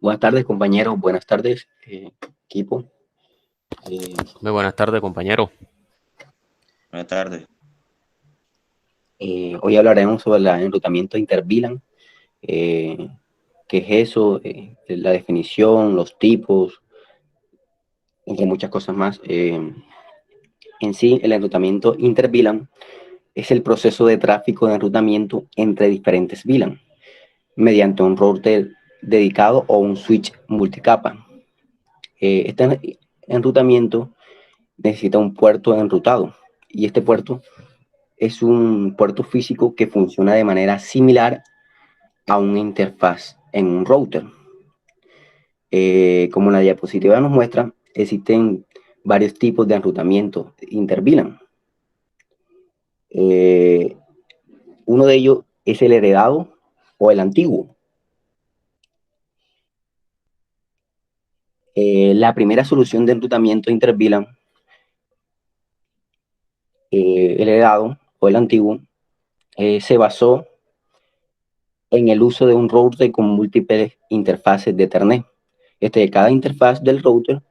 Buenas tardes, compañeros. Buenas tardes, equipo. Eh, Muy buenas tardes, compañero. Buenas tardes. Hoy hablaremos sobre el enrutamiento interVLAN. Eh, ¿Qué es eso? La definición, los tipos, entre muchas cosas más. En sí, el enrutamiento interVLAN es el proceso de tráfico de enrutamiento entre diferentes VLAN mediante un router dedicado o un switch multicapa. Este enrutamiento necesita un puerto enrutado y este puerto es un puerto físico que funciona de manera similar a una interfaz en un router. Como la diapositiva nos muestra, existen varios tipos de enrutamiento interVLAN. Uno de ellos es el heredado o el antiguo. La primera solución de enrutamiento interVLAN, el heredado o el antiguo, se basó en el uso de un router con múltiples interfaces de Ethernet. Cada interfaz del router,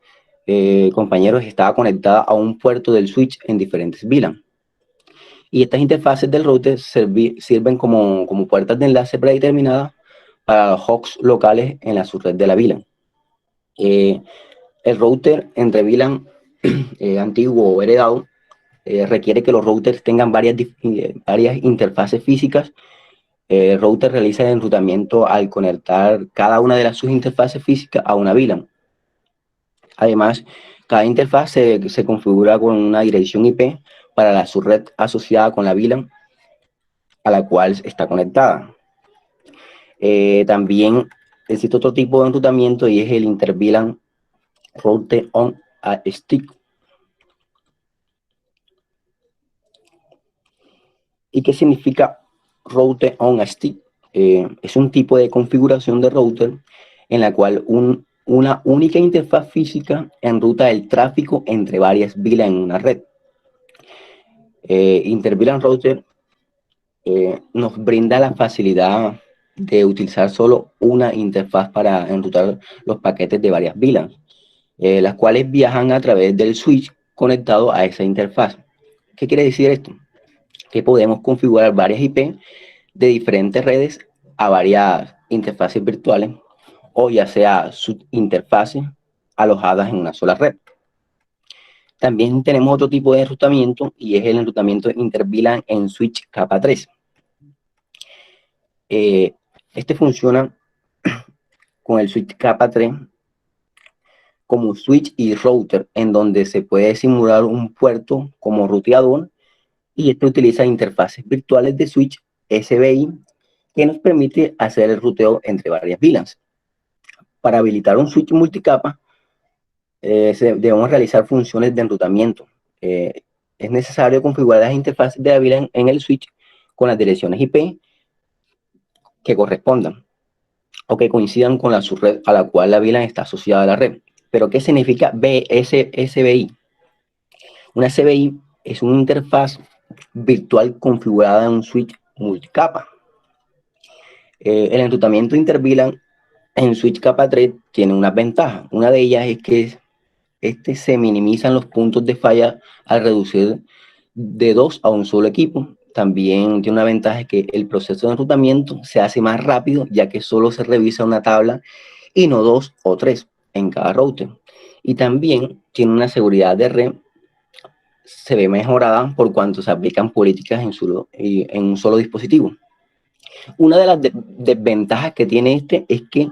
compañeros, estaba conectada a un puerto del switch en diferentes VLAN. Y estas interfaces del router sirven como puertas de enlace predeterminadas para los hosts locales en la subred de la VLAN. El router entre VLAN antiguo o heredado requiere que los routers tengan varias interfaces físicas. El router realiza el enrutamiento al conectar cada una de sus interfaces físicas a una VLAN. Además, cada interfaz se configura con una dirección IP para la subred asociada con la VLAN a la cual está conectada. También existe otro tipo de enrutamiento y es el inter-VLAN Route on a Stick. ¿Y qué significa Route on a Stick? Es un tipo de configuración de router en la cual una única interfaz física enruta el tráfico entre varias VLAN en una red. Inter-VLAN Router nos brinda la facilidad de utilizar solo una interfaz para enrutar los paquetes de varias VLAN, las cuales viajan a través del switch conectado a esa interfaz. ¿Qué quiere decir esto? Que podemos configurar varias IP de diferentes redes a varias interfaces virtuales o ya sea subinterfaces alojadas en una sola red. También tenemos otro tipo de enrutamiento y es el enrutamiento inter-VLAN en switch capa 3. Este funciona con el switch capa 3 como switch y router, en donde se puede simular un puerto como ruteador y este utiliza interfaces virtuales de switch SBI que nos permite hacer el ruteo entre varias VLANs. Para habilitar un switch multicapa, debemos realizar funciones de enrutamiento. Es necesario configurar las interfaces de la VLAN en el switch con las direcciones IP que correspondan o que coincidan con la subred a la cual la VLAN está asociada a la red. ¿Pero qué significa SBI? Una SBI es una interfaz virtual configurada en un switch multicapa. El enrutamiento inter-VLAN en switch capa 3 tiene unas ventajas. Una de ellas es que se minimizan los puntos de falla al reducir de dos a un solo equipo. También tiene una ventaja que el proceso de enrutamiento se hace más rápido, ya que solo se revisa una tabla y no dos o tres en cada router. Y también tiene una seguridad de red, se ve mejorada por cuanto se aplican políticas en un solo dispositivo. Una de las desventajas que tiene es que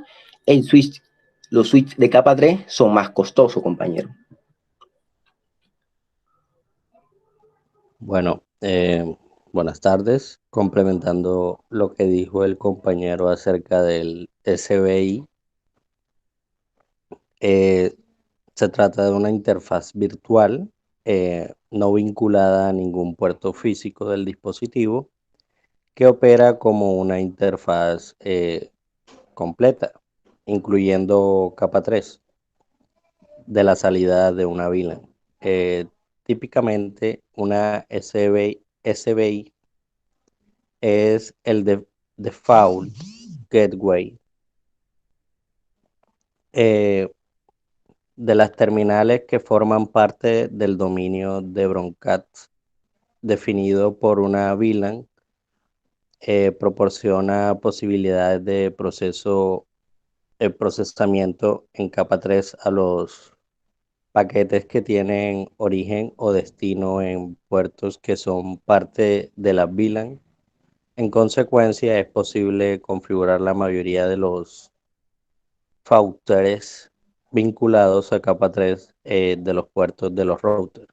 los switches de capa 3 son más costosos, compañero. Bueno, buenas tardes. Complementando lo que dijo el compañero acerca del SBI, eh, se trata de una interfaz virtual no vinculada a ningún puerto físico del dispositivo que opera como una interfaz completa, incluyendo capa 3 de la salida de una VLAN. Típicamente una SBI es el default gateway eh, de las terminales que forman parte del dominio de Broadcast definido por una VLAN, proporciona posibilidades de procesamiento en capa 3 a los paquetes que tienen origen o destino en puertos que son parte de la VLAN. En consecuencia, es posible configurar la mayoría de los routers vinculados a capa 3 de los puertos de los routers,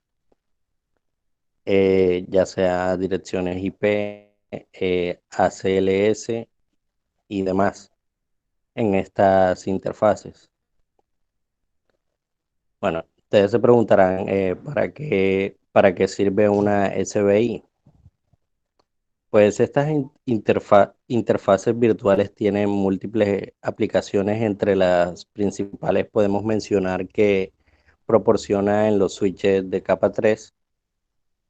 ya sea direcciones IP, ACLS y demás en estas interfaces. Bueno, ustedes se preguntarán para qué sirve una SBI. Pues estas interfaces virtuales tienen múltiples aplicaciones. Entre las principales podemos mencionar que proporciona en los switches de capa 3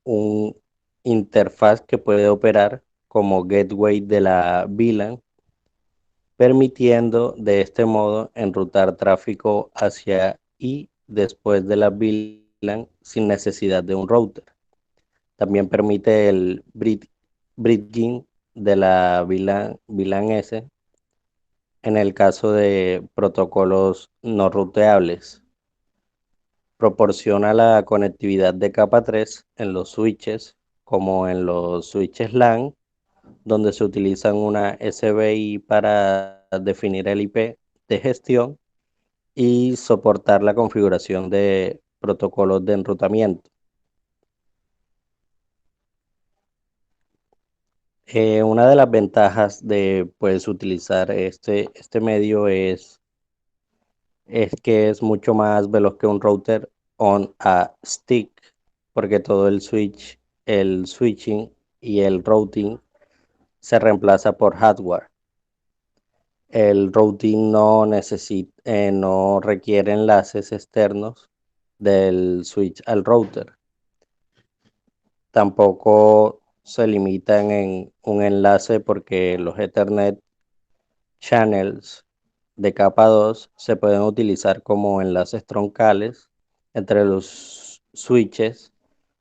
un interfaz que puede operar como gateway de la VLAN, permitiendo de este modo enrutar tráfico hacia y después de la VLAN sin necesidad de un router. También permite el bridging de la VLAN S en el caso de protocolos no ruteables. Proporciona la conectividad de capa 3 en los switches, como en los switches LAN, donde se utilizan una SBI para definir el IP de gestión y soportar la configuración de protocolos de enrutamiento. Una de las ventajas de pues, utilizar este medio es que es mucho más veloz que un router on a stick, porque todo el switching y el routing se reemplaza por hardware. El routing no requiere enlaces externos del switch al router. Tampoco se limitan en un enlace porque los Ethernet channels de capa 2 se pueden utilizar como enlaces troncales entre los switches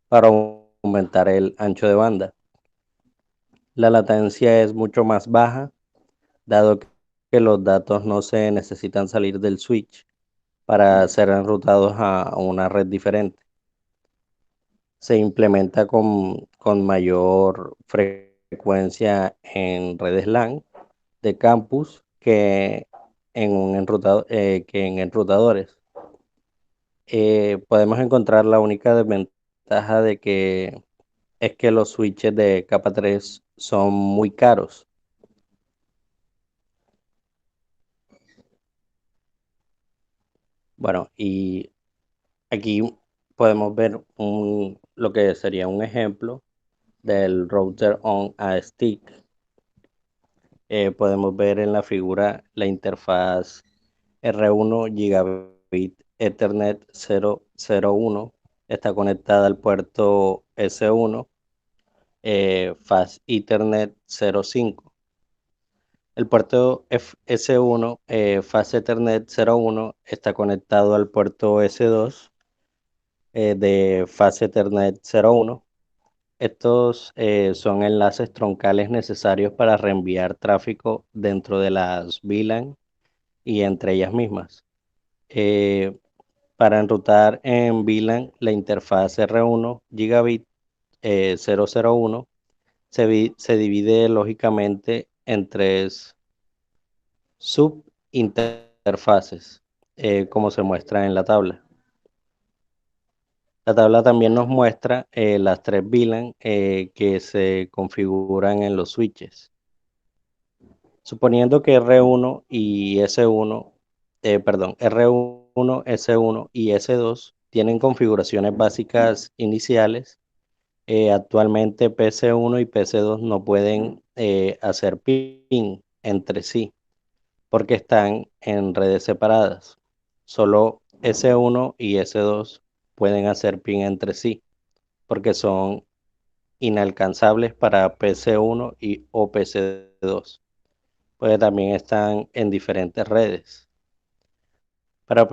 para aumentar el ancho de banda. La latencia es mucho más baja, dado que los datos no se necesitan salir del switch para ser enrutados a una red diferente. Se implementa con mayor frecuencia en redes LAN de campus que en enrutadores. Podemos encontrar la única desventaja de que es que los switches de capa 3 son muy caros. Bueno, y aquí podemos ver lo que sería un ejemplo del router on a stick. Podemos ver en la figura la interfaz R1 Gigabit Ethernet 001. Está conectada al puerto S1, Fast Ethernet 05. El puerto S1, Fast Ethernet 01, está conectado al puerto S2 de Fast Ethernet 01. Estos son enlaces troncales necesarios para reenviar tráfico dentro de las VLAN y entre ellas mismas. Eh, para enrutar en VLAN, la interfaz R1 Gigabit 001 se divide lógicamente en tres subinterfaces, como se muestra en la tabla. La tabla también nos muestra las tres VLAN que se configuran en los switches. Suponiendo que R1 y S1, R1, S1 y S2 tienen configuraciones básicas iniciales, actualmente PC1 y PC2 no pueden hacer ping entre sí porque están en redes separadas. Solo S1 y S2 pueden hacer ping entre sí porque son inalcanzables para PC1 o PC2, pues también están en diferentes redes. Para,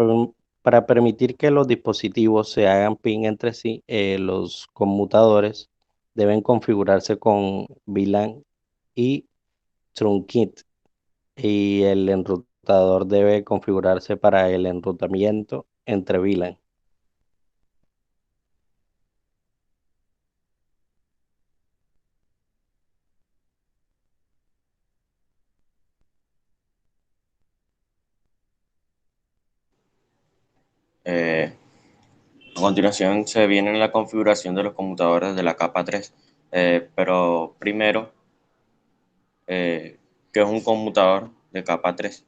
para permitir que los dispositivos se hagan ping entre sí, los conmutadores deben configurarse con VLAN y Truncate, y el enrutador debe configurarse para el enrutamiento entre VLAN. A continuación se viene la configuración de los computadores de la capa 3, pero primero, ¿qué es un computador de capa 3?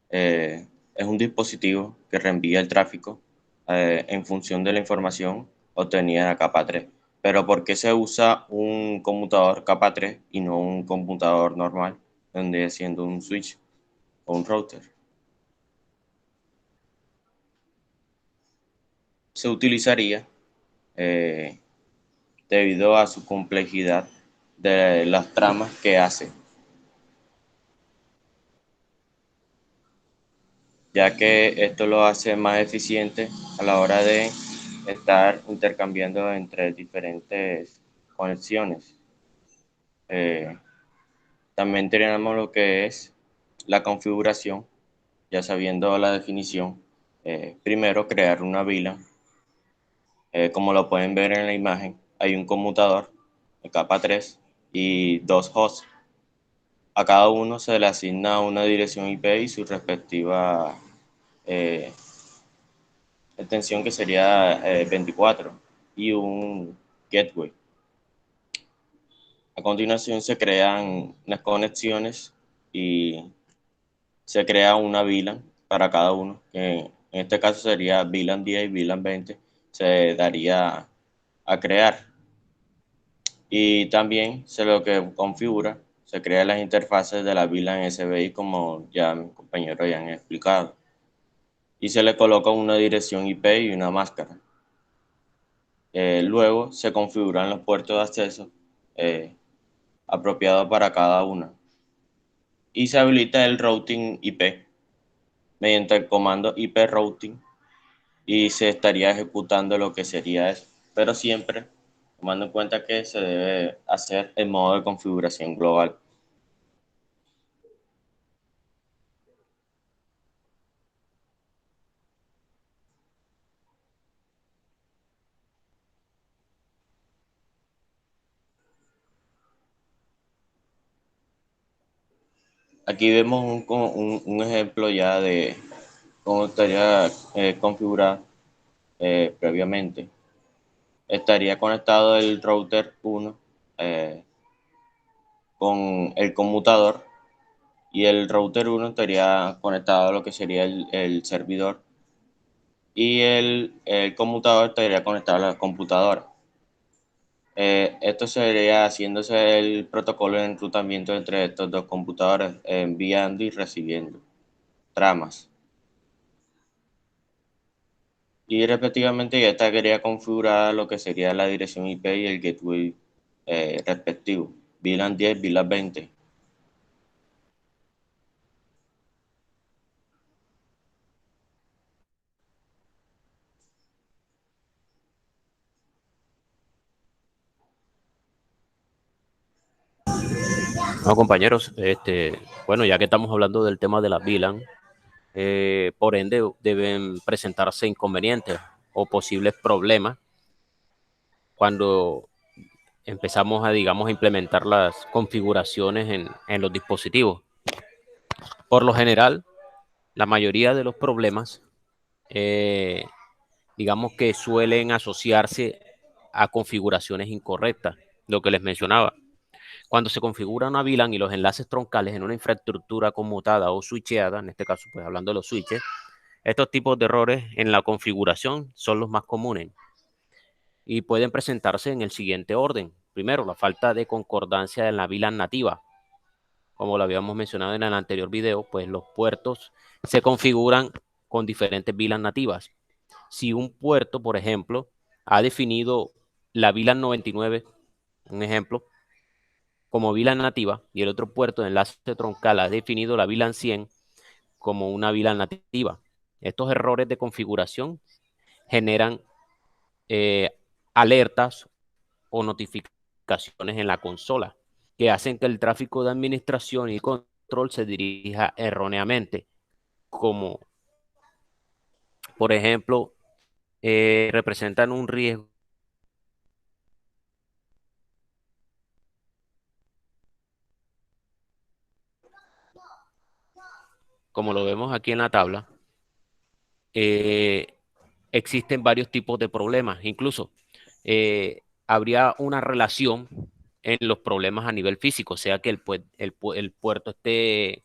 Es un dispositivo que reenvía el tráfico en función de la información obtenida en la capa 3. Pero ¿por qué se usa un computador capa 3 y no un computador normal, donde siendo un switch o un router? Se utilizaría eh, debido a su complejidad de las tramas que hace, ya que esto lo hace más eficiente a la hora de estar intercambiando entre diferentes conexiones. Eh, También tenemos lo que es la configuración, ya sabiendo la definición. Primero, crear una vila. Como lo pueden ver en la imagen, hay un conmutador de capa 3 y dos hosts. A cada uno se le asigna una dirección IP y su respectiva eh, extensión, que sería 24, y un gateway. A continuación se crean las conexiones y se crea una VLAN para cada uno, que en este caso sería VLAN 10 y VLAN 20, se daría a crear. Y también se lo que configura, se crea las interfaces de la VLAN SBI, como ya mis compañeros ya han explicado, y se le coloca una dirección IP y una máscara. Luego se configuran los puertos de acceso eh, apropiados para cada una, y se habilita el routing IP mediante el comando IP routing, y se estaría ejecutando lo que sería eso, pero siempre tomando en cuenta que se debe hacer en modo de configuración global. Aquí vemos un ejemplo ya de cómo estaría configurado previamente. Estaría conectado el router 1 con el conmutador, y el router 1 estaría conectado a lo que sería el servidor, y el conmutador estaría conectado a la computadora. Esto sería haciéndose el protocolo de enrutamiento entre estos dos computadores, enviando y recibiendo tramas. Y respectivamente ya estaría configurada lo que sería la dirección IP y el gateway respectivo, VLAN 10, VLAN 20. No, compañeros, bueno, ya que estamos hablando del tema de las VLAN, por ende deben presentarse inconvenientes o posibles problemas cuando empezamos a, digamos, a implementar las configuraciones en los dispositivos. Por lo general, la mayoría de los problemas, eh, digamos que suelen asociarse a configuraciones incorrectas, lo que les mencionaba. Cuando se configura una VLAN y los enlaces troncales en una infraestructura conmutada o switcheada, en este caso, pues hablando de los switches, estos tipos de errores en la configuración son los más comunes y pueden presentarse en el siguiente orden. Primero, la falta de concordancia en la VLAN nativa. Como lo habíamos mencionado en el anterior video, pues los puertos se configuran con diferentes VLAN nativas. Si un puerto, por ejemplo, ha definido la VLAN 99, un ejemplo, como VLAN nativa, y el otro puerto de enlace troncal ha definido la VLAN 100 como una VLAN nativa, Estos errores de configuración generan alertas o notificaciones en la consola que hacen que el tráfico de administración y control se dirija erróneamente, como por ejemplo representan un riesgo como lo vemos aquí en la tabla. Existen varios tipos de problemas, incluso habría una relación en los problemas a nivel físico, sea que el puerto esté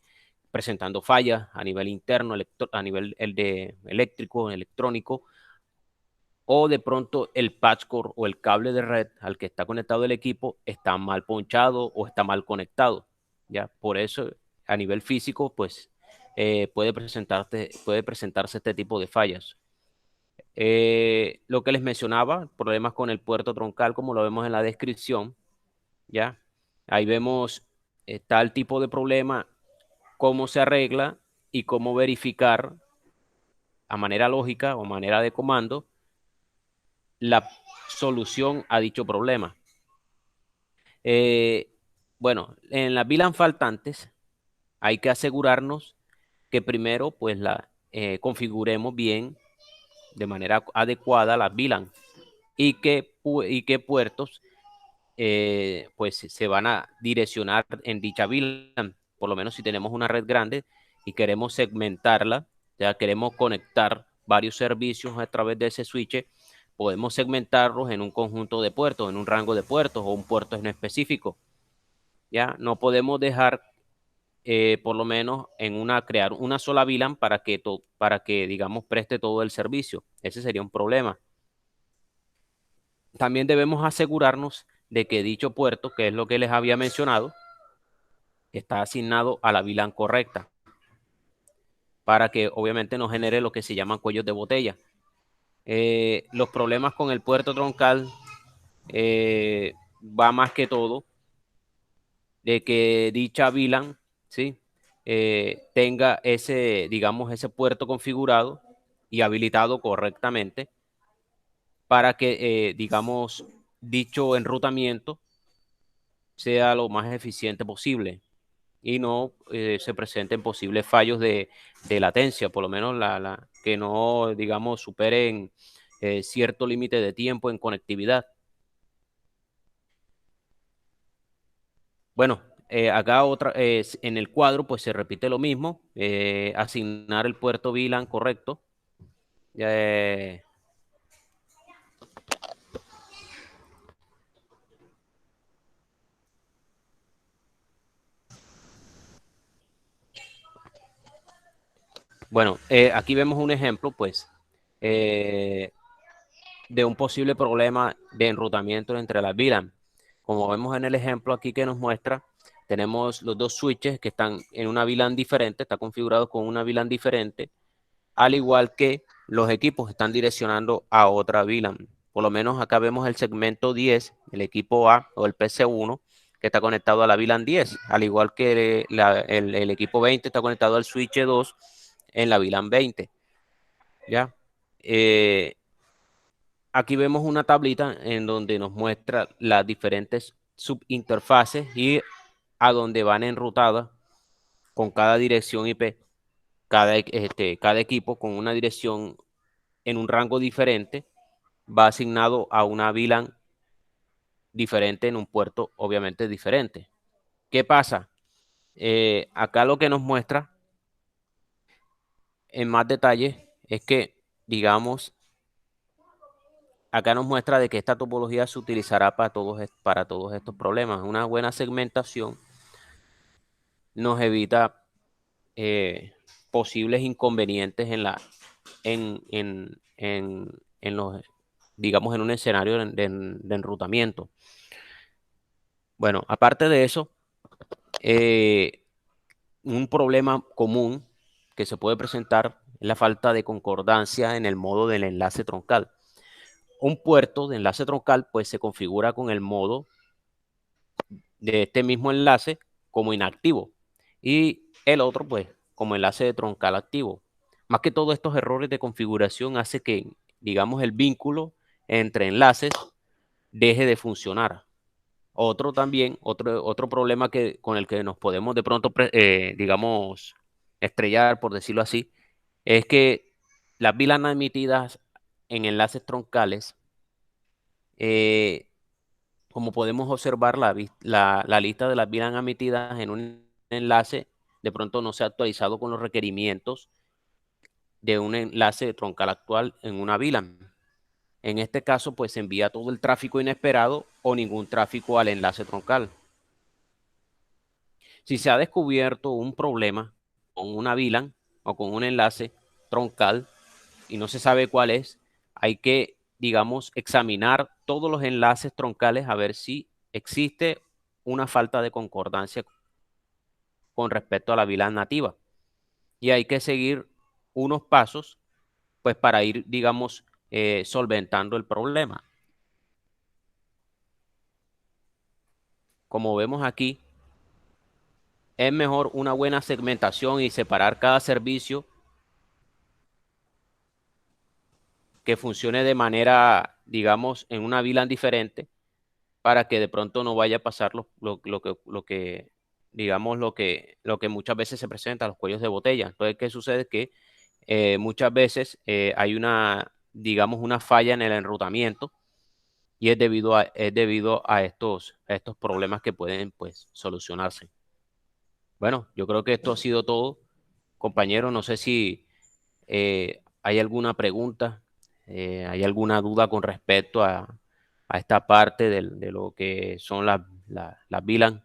presentando fallas a nivel interno, a nivel eléctrico, electrónico, o de pronto el patch cord o el cable de red al que está conectado el equipo está mal ponchado o está mal conectado. ¿Ya? Por eso, a nivel físico, pues puede presentarse este tipo de fallas. Lo que les mencionaba, problemas con el puerto troncal, como lo vemos en la descripción, ¿ya? Ahí vemos tal tipo de problema, cómo se arregla y cómo verificar a manera lógica o manera de comando la solución a dicho problema. Bueno, en las VLAN faltantes hay que asegurarnos que primero pues configuremos bien de manera adecuada las VLAN y qué puertos pues se van a direccionar en dicha VLAN. Por lo menos si tenemos una red grande y queremos segmentarla, ya queremos conectar varios servicios a través de ese switch, podemos segmentarlos en un conjunto de puertos, en un rango de puertos o un puerto en específico. Ya no podemos dejar por lo menos crear una sola VLAN para que digamos preste todo el servicio. Ese sería un problema. También debemos asegurarnos de que dicho puerto, que es lo que les había mencionado, está asignado a la VLAN correcta para que obviamente no genere lo que se llaman cuellos de botella. Los problemas con el puerto troncal va más que todo de que dicha VLAN, ¿sí? Tenga digamos, ese puerto configurado y habilitado correctamente para que, digamos, dicho enrutamiento sea lo más eficiente posible y no se presenten posibles fallos de latencia, por lo menos que no, digamos, superen cierto límite de tiempo en conectividad. Bueno, acá en el cuadro pues se repite lo mismo, asignar el puerto VLAN correcto. Bueno, aquí vemos un ejemplo pues de un posible problema de enrutamiento entre las VLAN. Como vemos en el ejemplo aquí que nos muestra, tenemos los dos switches que están en una VLAN diferente, está configurado con una VLAN diferente, al igual que los equipos están direccionando a otra VLAN. Por lo menos acá vemos el segmento 10, el equipo A o el PC1, que está conectado a la VLAN 10, al igual que el equipo 20 está conectado al switch 2 en la VLAN 20. ¿Ya? Aquí vemos una tablita en donde nos muestra las diferentes subinterfaces y a dónde van enrutadas con cada dirección IP, cada equipo con una dirección en un rango diferente va asignado a una VLAN diferente en un puerto obviamente diferente. ¿Qué pasa? Acá lo que nos muestra en más detalle es que, digamos, acá nos muestra de que esta topología se utilizará para todos estos problemas. Una buena segmentación nos evita posibles inconvenientes en los, digamos, en un escenario de enrutamiento. Bueno, aparte de eso, un problema común que se puede presentar es la falta de concordancia en el modo del enlace troncal. Un puerto de enlace troncal pues se configura con el modo de este mismo enlace como inactivo y el otro pues como enlace de troncal activo. más que todo estos errores de configuración hace que, digamos, el vínculo entre enlaces deje de funcionar. Otro problema con el que nos podemos de pronto, digamos, estrellar, por decirlo así, es que las VLAN emitidas en enlaces troncales, como podemos observar, la lista de las VLAN emitidas en un enlace de pronto no se ha actualizado con los requerimientos de un enlace troncal actual en una VLAN. En este caso, pues se envía todo el tráfico inesperado o ningún tráfico al enlace troncal. Si se ha descubierto un problema con una VLAN o con un enlace troncal y no se sabe cuál es, hay que, digamos, examinar todos los enlaces troncales a ver si existe una falta de concordancia con respecto a la VLAN nativa. Y hay que seguir unos pasos, pues, para ir, digamos, solventando el problema. Como vemos aquí, es mejor una buena segmentación y separar cada servicio que funcione de manera, digamos, en una VLAN diferente, para que de pronto no vaya a pasar digamos, lo que muchas veces se presenta, los cuellos de botella. Entonces, ¿qué sucede? Que muchas veces hay digamos, una falla en el enrutamiento, y es debido a estos problemas que pueden, pues, solucionarse. Bueno, yo creo que esto ha sido todo, compañero. No sé si hay alguna pregunta, hay alguna duda con respecto a esta parte de lo que son las VLAN.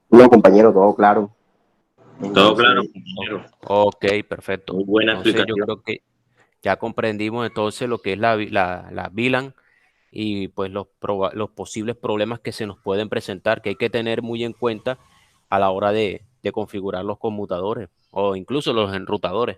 No, compañero, todo claro. Todo claro, Entonces, compañero. Ok, perfecto. Muy buena Entonces yo explicación. creo que ya comprendimos entonces lo que es la VLAN y pues los posibles problemas que se nos pueden presentar, que hay que tener muy en cuenta a la hora de configurar los conmutadores o incluso los enrutadores.